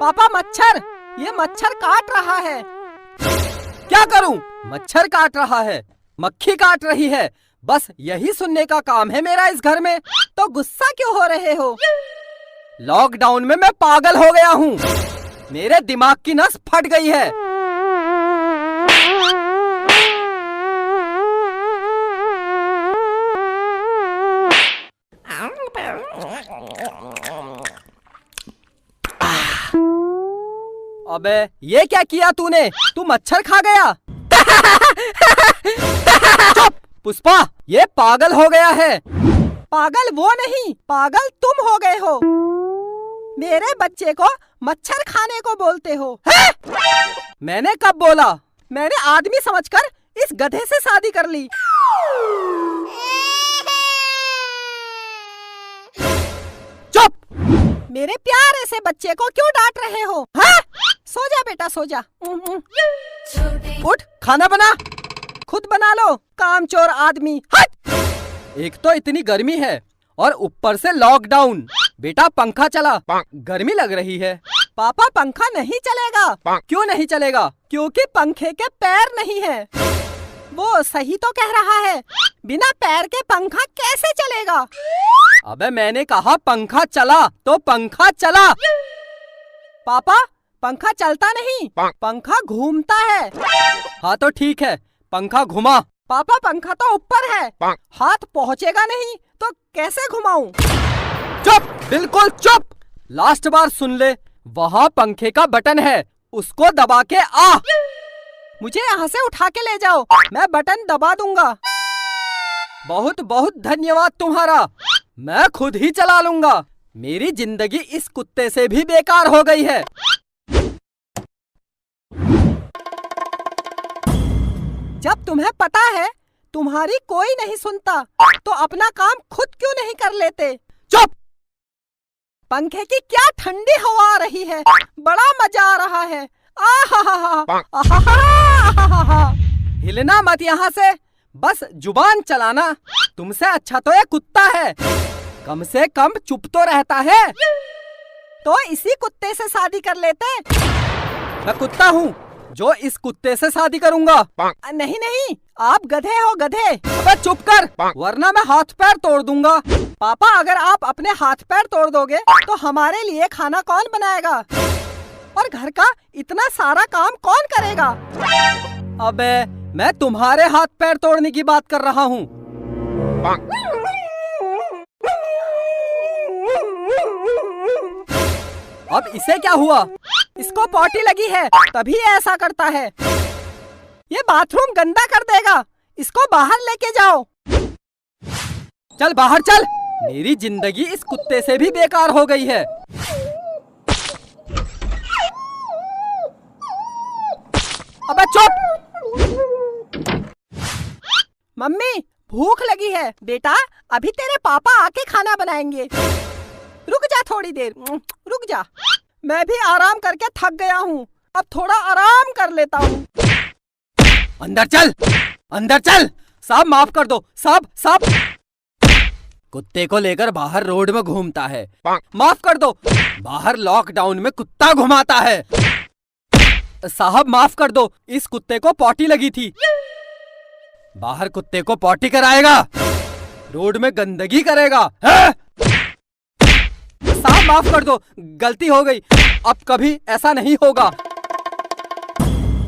पापा मच्छर, ये मच्छर काट रहा है। क्या करूं? मच्छर काट रहा है, मक्खी काट रही है, बस यही सुनने का काम है मेरा इस घर में। तो गुस्सा क्यों हो रहे हो? लॉकडाउन में मैं पागल हो गया हूँ, मेरे दिमाग की नस फट गई है। अबे ये क्या किया तूने? तू मच्छर खा गया। चुप पुष्पा, ये पागल हो गया है। पागल वो नहीं, पागल तुम हो गए हो। मेरे बच्चे को मच्छर खाने को बोलते हो। मैंने कब बोला? मैंने आदमी समझकर इस गधे से शादी कर ली। चुप! मेरे प्यारे से बच्चे को क्यों डांट रहे हो? हाँ? सो जा बेटा, सो जा। उठ, खाना बना, खुद बना लो, कामचोर आदमी। हट! एक तो इतनी गर्मी है और ऊपर से लॉकडाउन। बेटा पंखा चला, गर्मी लग रही है। पापा पंखा नहीं चलेगा। क्यों नहीं चलेगा? क्योंकि पंखे के पैर नहीं है। वो सही तो कह रहा है, बिना पैर के पंखा कैसे चलेगा? अबे मैंने कहा पंखा चला तो पंखा चला। पापा पंखा चलता नहीं, पंखा घूमता है। हाँ तो ठीक है, पंखा घुमा। पापा पंखा तो ऊपर है, हाथ पहुँचेगा नहीं तो कैसे घुमाऊं? चुप, बिल्कुल चुप। लास्ट बार सुन ले, वहाँ पंखे का बटन है, उसको दबा के आ। मुझे यहाँ से उठा के ले जाओ, मैं बटन दबा दूंगा। बहुत बहुत धन्यवाद तुम्हारा, मैं खुद ही चला लूंगा। मेरी जिंदगी इस कुत्ते से भी बेकार हो गई है। जब तुम्हें पता है तुम्हारी कोई नहीं सुनता, तो अपना काम खुद क्यों नहीं कर लेते? चुप! पंखे की क्या ठंडी हवा आ रही है, बड़ा मजा आ रहा है। हिलना मत यहाँ से, बस जुबान चलाना। तुमसे अच्छा तो ये कुत्ता है, कम से कम चुप तो रहता है। तो इसी कुत्ते से शादी कर लेते। मैं कुत्ता हूँ जो इस कुत्ते से शादी करूँगा। नहीं नहीं, आप गधे हो, गधे। अबे चुप कर, वरना मैं हाथ पैर तोड़ दूंगा। पापा अगर आप अपने हाथ पैर तोड़ दोगे तो हमारे लिए खाना कौन बनाएगा? और घर का इतना सारा काम कौन करेगा? अबे मैं तुम्हारे हाथ पैर तोड़ने की बात कर रहा हूँ। अब इसे क्या हुआ? इसको पॉटी लगी है तभी ऐसा करता है। ये बाथरूम गंदा कर देगा, इसको बाहर लेके जाओ। चल बाहर चल, मेरी जिंदगी इस कुत्ते से भी बेकार हो गई है। अबे चुप! मम्मी भूख लगी है। बेटा अभी तेरे पापा आके खाना बनाएंगे, रुक जा थोड़ी देर, रुक जा। मैं भी आराम करके थक गया हूँ, अब थोड़ा आराम कर लेता हूँ। अंदर चल, अंदर चल। साहब माफ कर दो, साहब। कुत्ते को लेकर बाहर रोड में घूमता है, माफ कर दो। बाहर लॉकडाउन में कुत्ता घुमाता है। साहब माफ कर दो, इस कुत्ते को पॉटी लगी थी। बाहर कुत्ते को पॉटी कराएगा, रोड में गंदगी करेगा। साहब माफ कर दो, गलती हो गई, अब कभी ऐसा नहीं होगा।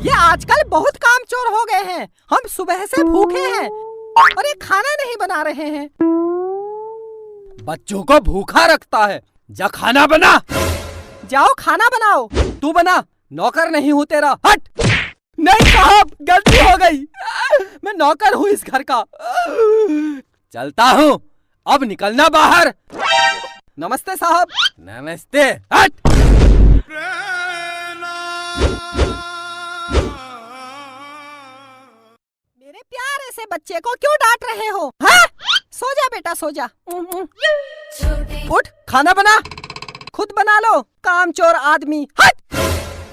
ये आजकल बहुत कामचोर हो गए हैं। हम सुबह से भूखे हैं और ये खाना नहीं बना रहे हैं। बच्चों को भूखा रखता है, जा खाना बना। जाओ खाना बनाओ। तू बना, नौकर नहीं हूँ तेरा, हट। नहीं साहब, गलती हो गई, मैं नौकर हूँ इस घर का। चलता हूँ, अब निकलना बाहर। नमस्ते साहब। नमस्ते, हट। मेरे प्यारे से बच्चे को क्यों डांट रहे हो? हाँ? सो जा बेटा, सो जा। उठ, खाना बना, खुद बना लो, कामचोर आदमी। हट!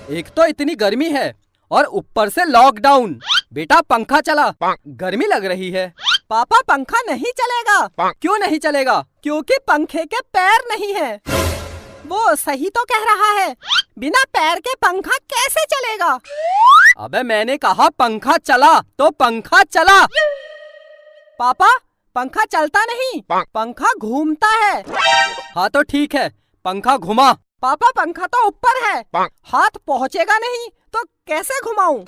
एक तो इतनी गर्मी है और ऊपर से लॉकडाउन। बेटा पंखा चला, गर्मी लग रही है। पापा पंखा नहीं चलेगा। क्यों नहीं चलेगा? क्योंकि पंखे के पैर नहीं है। वो सही तो कह रहा है, बिना पैर के पंखा कैसे चलेगा? अबे मैंने कहा पंखा चला तो पंखा चला। पापा पंखा चलता नहीं, पंखा घूमता है। हाँ तो ठीक है, पंखा घुमा। पापा पंखा तो ऊपर है, हाथ पहुँचेगा नहीं तो कैसे घुमाऊं?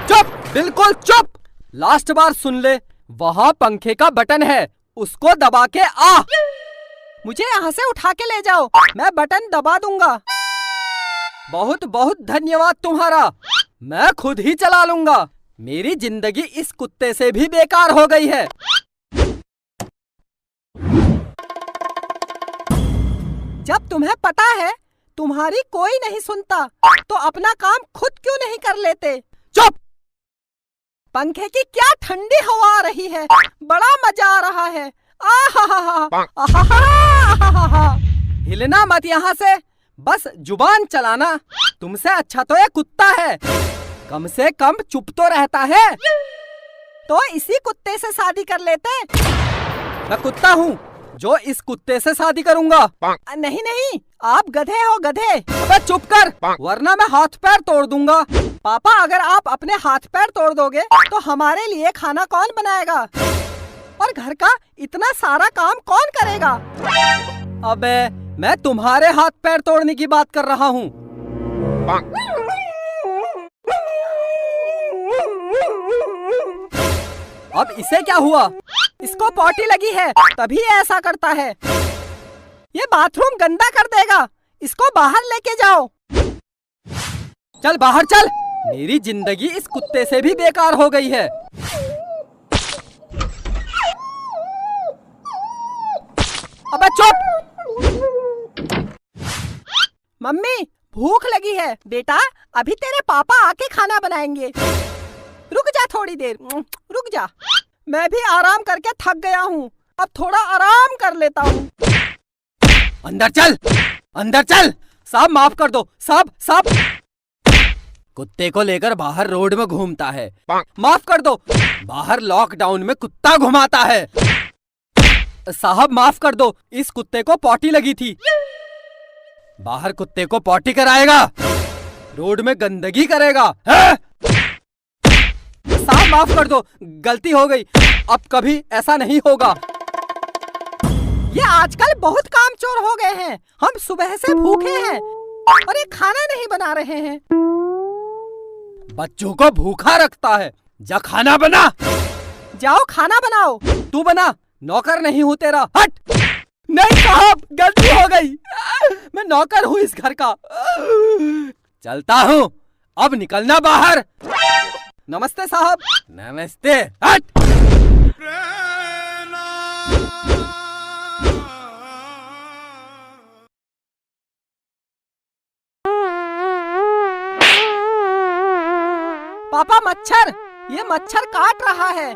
चुप, बिल्कुल चुप। लास्ट बार सुन ले, वहाँ पंखे का बटन है, उसको दबा के आ। मुझे यहाँ से उठा के ले जाओ, मैं बटन दबा दूंगा। बहुत बहुत धन्यवाद तुम्हारा, मैं खुद ही चला लूंगा। मेरी जिंदगी इस कुत्ते से भी बेकार हो गई है। जब तुम्हें पता है तुम्हारी कोई नहीं सुनता, तो अपना काम खुद क्यों नहीं कर लेते? चुप! पंखे की क्या ठंडी हवा आ रही है, बड़ा मजा आ रहा है। आहा, हिलना मत यहाँ से, बस जुबान चलाना। तुमसे अच्छा तो ये कुत्ता है, कम से कम चुप तो रहता है। तो इसी कुत्ते से शादी कर लेते। मैं कुत्ता हूँ जो इस कुत्ते से शादी करूँगा। नहीं नहीं, आप गधे हो गधे। अबे चुप कर, वरना मैं हाथ पैर तोड़ दूंगा। पापा अगर आप अपने हाथ पैर तोड़ दोगे तो हमारे लिए खाना कौन बनाएगा? और घर का इतना सारा काम कौन करेगा? अबे मैं तुम्हारे हाथ पैर तोड़ने की बात कर रहा हूँ। अब इसे क्या हुआ? इसको पॉटी लगी है तभी ऐसा करता है। ये बाथरूम गंदा कर देगा, इसको बाहर लेके जाओ। चल बाहर चल, मेरी जिंदगी इस कुत्ते से भी बेकार हो गई है। अबे चुप! मम्मी भूख लगी है। बेटा अभी तेरे पापा आके खाना बनाएंगे, रुक जा थोड़ी देर, रुक जा। मैं भी आराम करके थक गया हूँ, अब थोड़ा आराम कर लेता हूँ। अंदर चल, अंदर चल। साहब माफ कर दो, साहब। कुत्ते को लेकर बाहर रोड में घूमता है, माफ कर दो। बाहर लॉकडाउन में कुत्ता घुमाता है। साहब माफ कर दो, इस कुत्ते को पॉटी लगी थी। बाहर कुत्ते को पॉटी कराएगा, रोड में गंदगी करेगा है? साहब माफ कर दो, गलती हो गई, अब कभी ऐसा नहीं होगा। ये आजकल बहुत कामचोर हो गए हैं। हम सुबह से भूखे हैं और ये खाना नहीं बना रहे हैं। बच्चों को भूखा रखता है, जा खाना बना। जाओ खाना बनाओ। तू बना, नौकर नहीं हूँ तेरा, हट। नहीं साहब, गलती हो गई, मैं नौकर हूँ इस घर का। चलता हूँ, अब निकलना बाहर। नमस्ते साहब। नमस्ते, हट। पापा मच्छर, ये मच्छर काट रहा है।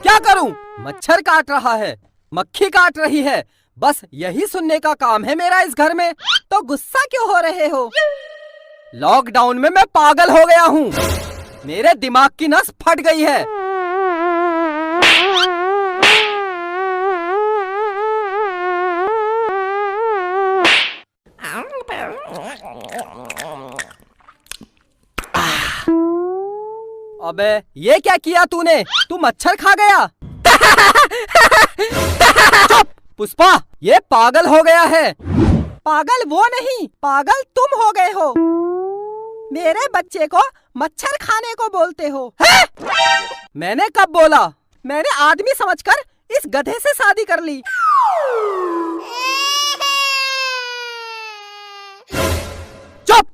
क्या करूं? मच्छर काट रहा है, मक्खी काट रही है, बस यही सुनने का काम है मेरा इस घर में। तो गुस्सा क्यों हो रहे हो? लॉकडाउन में मैं पागल हो गया हूँ, मेरे दिमाग की नस फट गई है। अबे ये क्या किया तूने? तू मच्छर खा गया। चुप पुष्पा, ये पागल हो गया है। पागल वो नहीं, पागल तुम हो गए हो। मेरे बच्चे को मच्छर खाने को बोलते हो। मैंने कब बोला? मैंने आदमी समझकर इस गधे से शादी कर ली। चुप!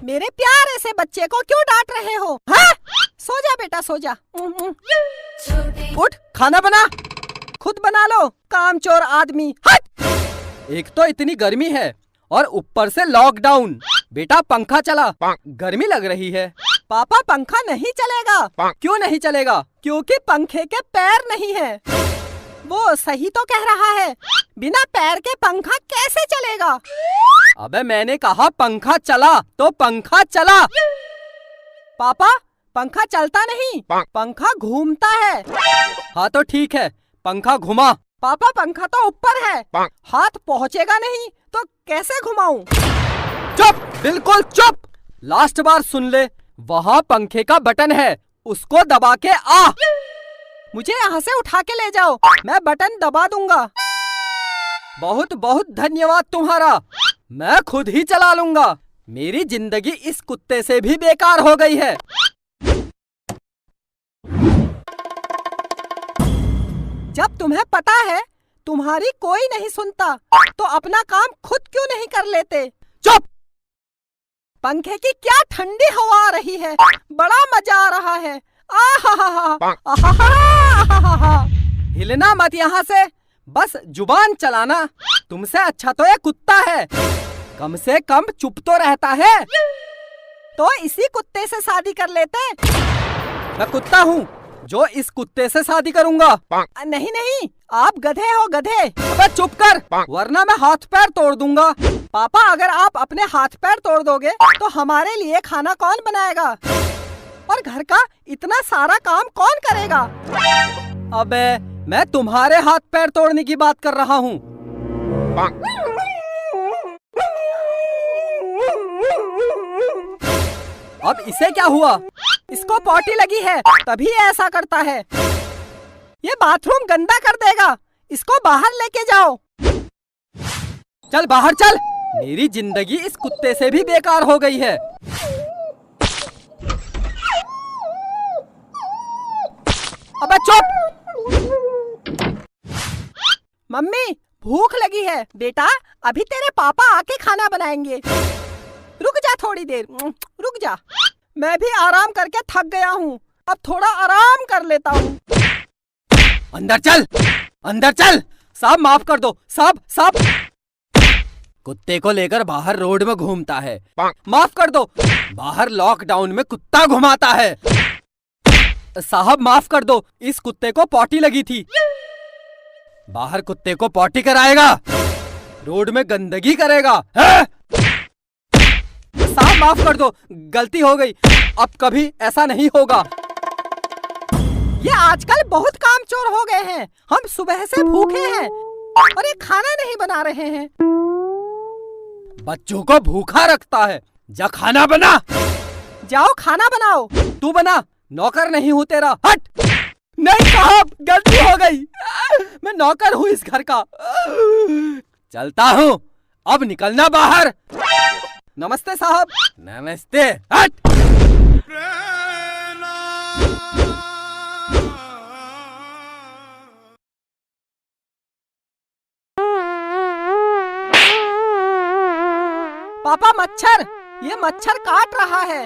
मेरे प्यारे से बच्चे को क्यों डांट रहे हो? हाँ? सो जा बेटा सो जा। उठ, खाना बना। खुद बना लो, कामचोर आदमी। हट! एक तो इतनी गर्मी है और ऊपर से लॉकडाउन। बेटा पंखा चला, गर्मी लग रही है। पापा पंखा नहीं चलेगा। क्यों नहीं चलेगा? क्योंकि पंखे के पैर नहीं है। वो सही तो कह रहा है, बिना पैर के पंखा कैसे चलेगा? अबे मैंने कहा पंखा चला तो पंखा चला। पापा पंखा चलता नहीं, पंखा घूमता है। हाँ तो ठीक है, पंखा घुमा। पापा पंखा तो ऊपर है, हाथ पहुँचेगा नहीं तो कैसे घुमाऊं? चुप, बिल्कुल चुप। लास्ट बार सुन ले, वहाँ पंखे का बटन है, उसको दबा के आ। मुझे यहाँ से उठा के ले जाओ, मैं बटन दबा दूंगा। बहुत बहुत धन्यवाद तुम्हारा, मैं खुद ही चला लूंगा। मेरी जिंदगी इस कुत्ते से भी बेकार हो गई है। जब तुम्हें पता है तुम्हारी कोई नहीं सुनता, तो अपना काम खुद क्यों नहीं कर लेते? चुप। पंखे की क्या ठंडी हवा आ रही है, बड़ा मजा आ रहा है। आहा। हिलना मत यहाँ से, बस जुबान चलाना। तुमसे अच्छा तो ये कुत्ता है, कम से कम चुप तो रहता है। तो इसी कुत्ते से शादी कर लेते। मैं कुत्ता हूँ जो इस कुत्ते से शादी करूंगा। नहीं नहीं, आप गधे हो, गधे। अबे चुप कर, वरना मैं हाथ पैर तोड़ दूंगा। पापा, अगर आप अपने हाथ पैर तोड़ दोगे तो हमारे लिए खाना कौन बनाएगा? और घर का इतना सारा काम कौन करेगा? अबे मैं तुम्हारे हाथ पैर तोड़ने की बात कर रहा हूँ। अब इसे क्या हुआ? इसको पॉटी लगी है, तभी ऐसा करता है। ये बाथरूम गंदा कर देगा, इसको बाहर लेके जाओ। चल बाहर चल, मेरी जिंदगी इस कुत्ते से भी बेकार हो गई है। अबे चुप। मम्मी, भूख लगी है। बेटा, अभी तेरे पापा आके खाना बनाएंगे। रुक जा थोड़ी देर, रुक जा। मैं भी आराम करके थक गया हूँ, अब थोड़ा आराम कर लेता हूँ। अंदर चल, अंदर चल। साहब माफ कर दो, साहब। कुत्ते को लेकर बाहर रोड में घूमता है। माफ कर दो, बाहर लॉकडाउन में कुत्ता घुमाता है। साहब माफ कर दो, इस कुत्ते को पॉटी लगी थी। बाहर कुत्ते को पॉटी कराएगा, रोड में गंदगी करेगा है? साहब माफ कर दो, गलती हो गई, अब कभी ऐसा नहीं होगा। ये आजकल बहुत कामचोर हो गए हैं। हम सुबह से भूखे हैं और ये खाना नहीं बना रहे हैं। बच्चों को भूखा रखता है। जा खाना बना। जाओ खाना बनाओ। तू बना, नौकर नहीं हूँ तेरा, हट। नहीं साहब, गलती हो गई, मैं नौकर हूँ इस घर का। चलता हूँ, अब निकलना बाहर। नमस्ते साहब। नमस्ते, हट। पापा, मच्छर, ये मच्छर काट रहा है।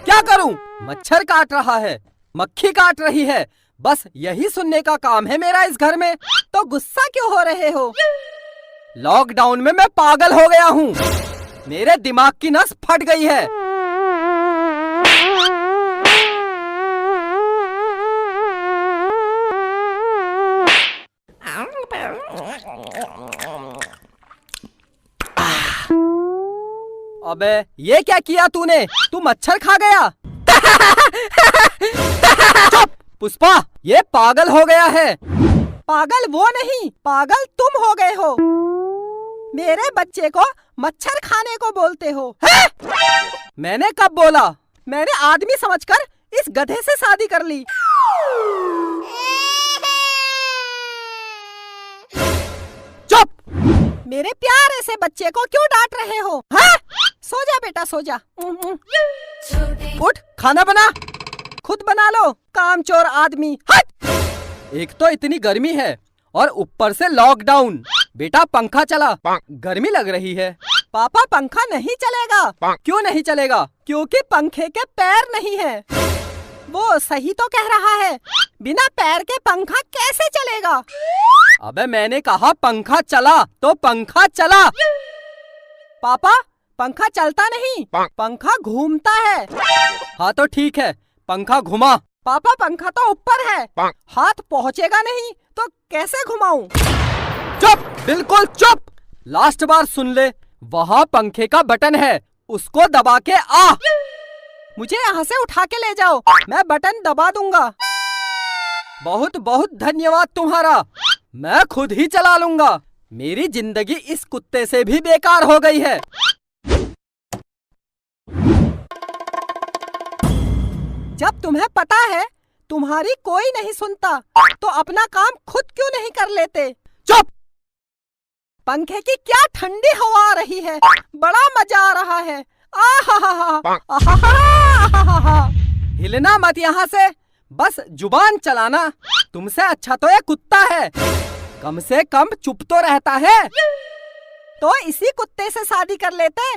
क्या करूं? मच्छर काट रहा है, मक्खी काट रही है, बस यही सुनने का काम है मेरा इस घर में। तो गुस्सा क्यों हो रहे हो? लॉकडाउन में मैं पागल हो गया हूँ, मेरे दिमाग की नस फट गई है। अबे ये क्या किया तूने? तू मच्छर खा गया। चुप पुष्पा, ये पागल हो गया है। पागल वो नहीं, पागल तुम हो गए हो। मेरे बच्चे को मच्छर खाने को बोलते हो। मैंने कब बोला? मैंने आदमी समझकर इस गधे से शादी कर ली। चुप। मेरे प्यारे से बच्चे को क्यों डांट रहे हो? हाँ? सो जा बेटा, सो जा। उठ, खाना बना। खुद बना लो, कामचोर आदमी। हट। एक तो इतनी गर्मी है और ऊपर से लॉकडाउन। बेटा पंखा चला, गर्मी लग रही है। पापा, पंखा नहीं चलेगा। क्यों नहीं चलेगा? क्योंकि पंखे के पैर नहीं है। वो सही तो कह रहा है, बिना पैर के पंखा कैसे चलेगा? अबे मैंने कहा पंखा चला तो पंखा चला। पापा, पंखा चलता नहीं, पंखा घूमता है। हाँ तो ठीक है, पंखा घुमा। पापा, पंखा तो ऊपर है, हाथ पहुँचेगा नहीं तो कैसे घुमाऊं? चुप, बिल्कुल चुप। लास्ट बार सुन ले, वहाँ पंखे का बटन है, उसको दबा के आ। मुझे यहाँ से उठा के ले जाओ, मैं बटन दबा दूंगा। बहुत बहुत धन्यवाद तुम्हारा, मैं खुद ही चला लूंगा। मेरी जिंदगी इस कुत्ते से भी बेकार हो गई है। जब तुम्हें पता है तुम्हारी कोई नहीं सुनता तो अपना काम खुद क्यों नहीं कर लेते? चुप! पंखे की क्या ठंडी हवा आ रही है, बड़ा मजा आ रहा है। आहा, हिलना मत यहाँ से, बस जुबान चलाना। तुमसे अच्छा तो ये कुत्ता है, कम से कम चुप तो रहता है। तो इसी कुत्ते से शादी कर लेते।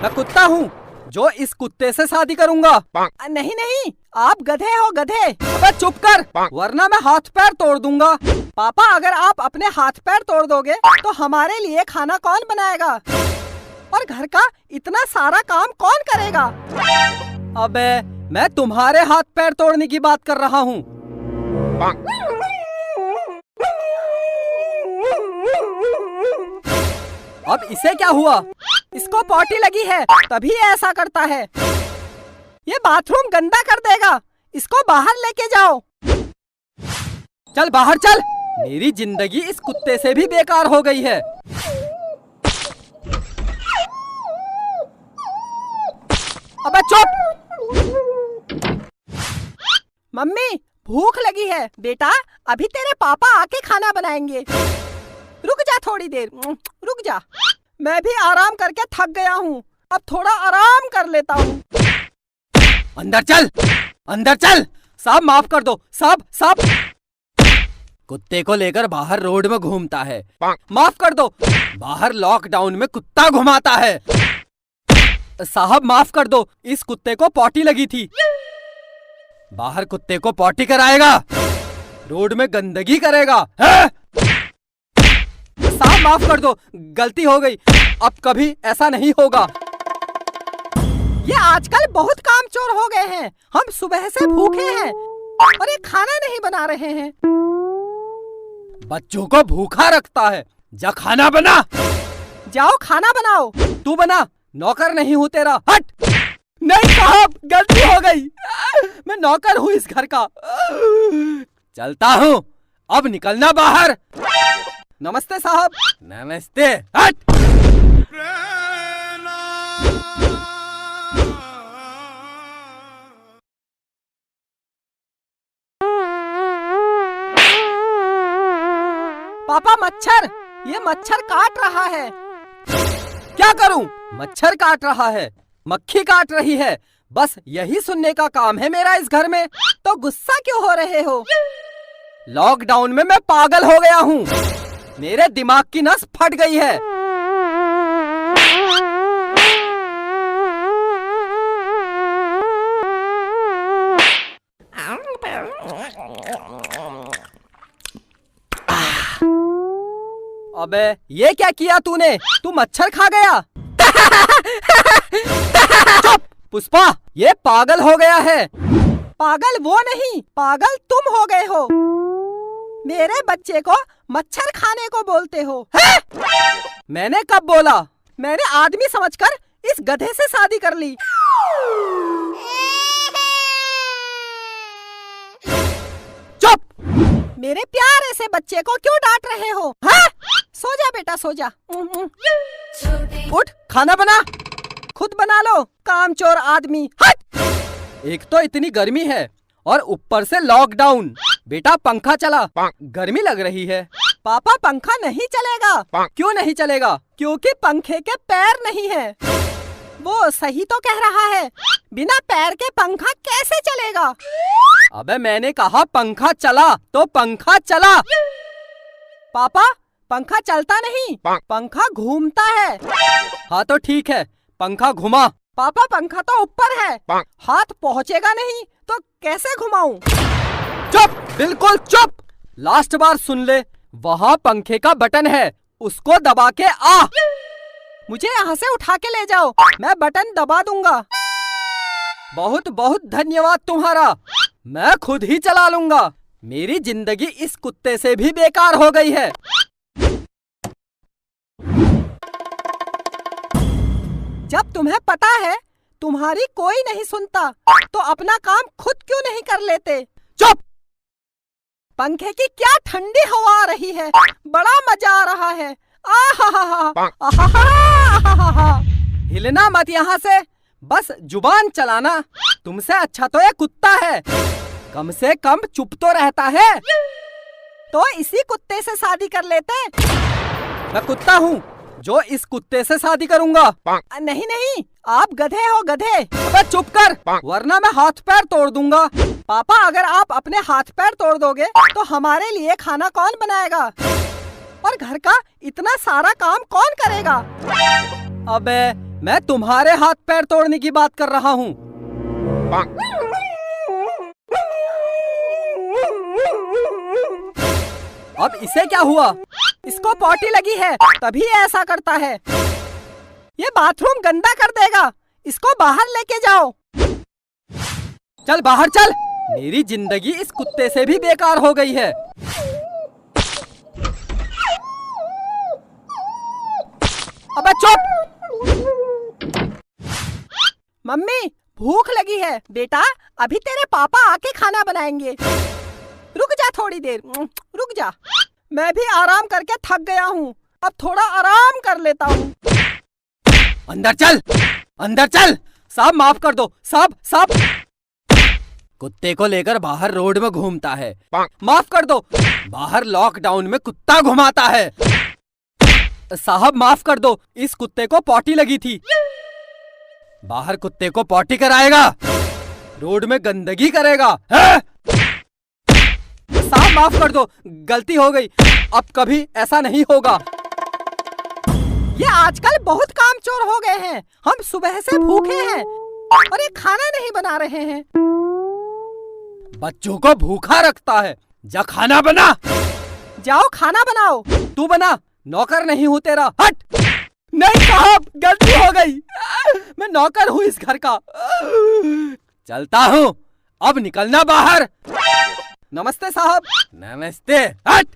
मैं कुत्ता हूँ जो इस कुत्ते से शादी करूँगा। नहीं नहीं, आप गधे हो गधे। अबे चुप कर, वरना मैं हाथ पैर तोड़ दूंगा। पापा अगर आप अपने हाथ पैर तोड़ दोगे तो हमारे लिए खाना कौन बनाएगा और घर का इतना सारा काम कौन करेगा? अबे मैं तुम्हारे हाथ पैर तोड़ने की बात कर रहा हूँ। अब इसे क्या हुआ? इसको पॉटी लगी है तभी ऐसा करता है। ये बाथरूम गंदा कर देगा, इसको बाहर लेके जाओ। चल बाहर चल, मेरी जिंदगी इस कुत्ते से भी बेकार हो गई है। अबे चुप! मम्मी भूख लगी है। बेटा अभी तेरे पापा आके खाना बनाएंगे, रुक जा थोड़ी देर, रुक जा। मैं भी आराम करके थक गया हूँ, अब थोड़ा आराम कर लेता हूँ। अंदर चल, अंदर चल। साहब माफ कर दो, साहब साहब। कुत्ते को लेकर बाहर रोड में घूमता है। माफ कर दो, बाहर लॉकडाउन में कुत्ता घुमाता है। साहब माफ कर दो, इस कुत्ते को पॉटी लगी थी। बाहर कुत्ते को पॉटी कराएगा, रोड में गंदगी करेगा है? साहब माफ कर दो, गलती हो गई, अब कभी ऐसा नहीं होगा। ये आजकल बहुत कामचोर हो गए हैं। हम सुबह से भूखे हैं और ये खाना नहीं बना रहे हैं। बच्चों को भूखा रखता है। जा खाना बना। जाओ खाना बनाओ। तू बना, नौकर नहीं हूँ तेरा, हट। नहीं साहब, गलती हो गई, मैं नौकर हूँ इस घर का। चलता हूँ, अब निकलना बाहर। नमस्ते साहब। नमस्ते, हट। पापा मच्छर, ये मच्छर काट रहा है। क्या करूं? मच्छर काट रहा है, मक्खी काट रही है, बस यही सुनने का काम है मेरा इस घर में। तो गुस्सा क्यों हो रहे हो? लॉकडाउन में मैं पागल हो गया हूँ, मेरे दिमाग की नस फट गई है। अबे ये क्या किया तूने? तू मच्छर खा गया। चुप पुष्पा, ये पागल हो गया है। पागल वो नहीं, पागल तुम हो गए हो। मेरे बच्चे को मच्छर खाने को बोलते हो। मैंने कब बोला? मैंने आदमी समझकर इस गधे से शादी कर ली। चुप! मेरे प्यारे से बच्चे को क्यों डांट रहे हो? हाँ? सो जा बेटा सो जा। उठ, खाना बना। खुद बना लो, कामचोर आदमी। हट! एक तो इतनी गर्मी है और ऊपर से लॉकडाउन। बेटा पंखा चला, गर्मी लग रही है। पापा पंखा नहीं चलेगा। क्यों नहीं चलेगा? क्योंकि पंखे के पैर नहीं है। वो सही तो कह रहा है, बिना पैर के पंखा कैसे चलेगा? अबे मैंने कहा पंखा चला तो पंखा चला। पापा पंखा चलता नहीं, पंखा घूमता है। हाँ तो ठीक है, पंखा घुमा। पापा पंखा तो ऊपर है, हाथ पहुँचेगा नहीं तो कैसे घुमाऊं? चुप, बिल्कुल चुप। लास्ट बार सुन ले, वहाँ पंखे का बटन है, उसको दबा के आ। मुझे यहाँ से उठा के ले जाओ, मैं बटन दबा दूंगा। बहुत बहुत धन्यवाद तुम्हारा, मैं खुद ही चला लूंगा। मेरी जिंदगी इस कुत्ते से भी बेकार हो गई है। जब तुम्हें पता है तुम्हारी कोई नहीं सुनता तो अपना काम खुद क्यों नहीं कर लेते? चुप! पंखे की क्या ठंडी हवा आ रही है, बड़ा मजा आ रहा है। आहा, हिलना मत यहाँ से, बस जुबान चलाना। तुमसे अच्छा तो ये कुत्ता है, कम से कम चुप तो रहता है। तो इसी कुत्ते से शादी कर लेते। मैं कुत्ता हूँ जो इस कुत्ते से शादी करूंगा। नहीं नहीं, आप गधे हो गधे। अबे चुप कर, वरना मैं हाथ पैर तोड़ दूंगा। पापा, अगर आप अपने हाथ पैर तोड़ दोगे तो हमारे लिए खाना कौन बनाएगा? और घर का इतना सारा काम कौन करेगा? अबे मैं तुम्हारे हाथ पैर तोड़ने की बात कर रहा हूँ। अब इसे क्या हुआ? इसको पॉटी लगी है तभी ऐसा करता है। ये बाथरूम गंदा कर देगा, इसको बाहर लेके जाओ। चल बाहर चल, मेरी जिंदगी इस कुत्ते से भी बेकार हो गई है। अबे चुप। मम्मी भूख लगी है। बेटा अभी तेरे पापा आके खाना बनाएंगे, रुक जा थोड़ी देर, रुक जा। मैं भी आराम करके थक गया हूँ, अब थोड़ा आराम कर लेता हूँ। अंदर चल, अंदर चल। साहब माफ कर दो, साहब साहब। कुत्ते को लेकर बाहर रोड में घूमता है, माफ कर दो। बाहर लॉकडाउन में कुत्ता घुमाता है। साहब माफ कर दो, इस कुत्ते को पॉटी लगी थी। बाहर कुत्ते को पॉटी कराएगा, रोड में गंदगी करेगा है? साहब माफ कर दो, गलती हो गई, अब कभी ऐसा नहीं होगा। ये आजकल बहुत कामचोर हो गए हैं। हम सुबह से भूखे हैं और ये खाना नहीं बना रहे हैं। बच्चों को भूखा रखता है। जा खाना बना। जाओ खाना बनाओ। तू बना, नौकर नहीं हूँ तेरा, हट। नहीं साहब, गलती हो गई, मैं नौकर हूँ इस घर का। चलता हूँ, अब निकलना बाहर। नमस्ते साहब। नमस्ते, हट।